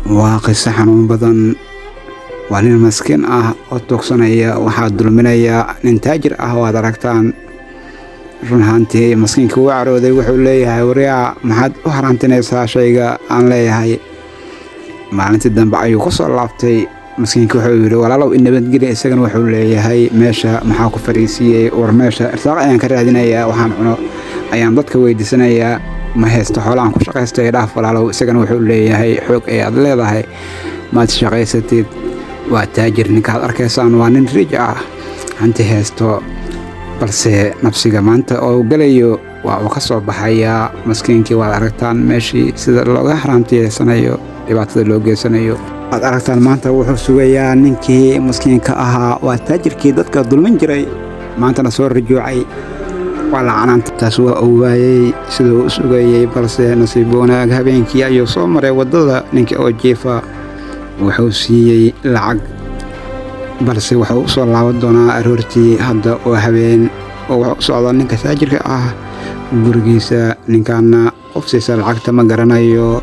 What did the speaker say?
waa qiso xanuun badan. waa nin maskiin ah oo tuugsanaya waxaa dulminaya nin taajir ah oo aad aragtaan. run ahaantii maskiinka wuu carooday, wuxuu leeyahay waryaa maxaad u haraantinaysaa shayga aan leeyahay. maalintii dambe ayuu ku soo laabtay. maskiinka wuxuu yidhi walaalow i nabadgeli. isagana wuxuu leeyahay meesha maxaa ku fariisiiyey? war meesha irsaaq ayaan ka raadinayaa, waxaan cuno ayaan dadka weydiisanayaa, ma haysto xoolaan ku shaqaysto ee dhaaf walaalow. isagana wuxuu leeyahay xoog ayaad leedahay, maad shaqaysatid. waa taajir ninkaad arkaysaan, waa nin riij ah, hanti haysto, balse nafsiga maanta oo galayo waa uu ka soo baxayaa. maskiinkii waad aragtaan meeshii sida looga haraantiyeysanayo, dhibaatada loo geysanayo. waad aragtaan maanta wuxuu sugayaa ninkii maskiinka ahaa, waa taajirkii dadka dulmin jiray, maantana soo rajuucay. waa lacanaanta. taas waa uu waayey siduu u sugayey, balse nasiib wanaag habeenkii ayuu soo maray waddada ninkii oo jiifa. wuxuu siiyey lacag, balse wuxuu u soo laaban doonaa aroortii hadda oo habeen. oo wuxuu u socdaa ninka taajirka ah gurigiisa. ninkaana qofsiisa lacagta ma garanayo.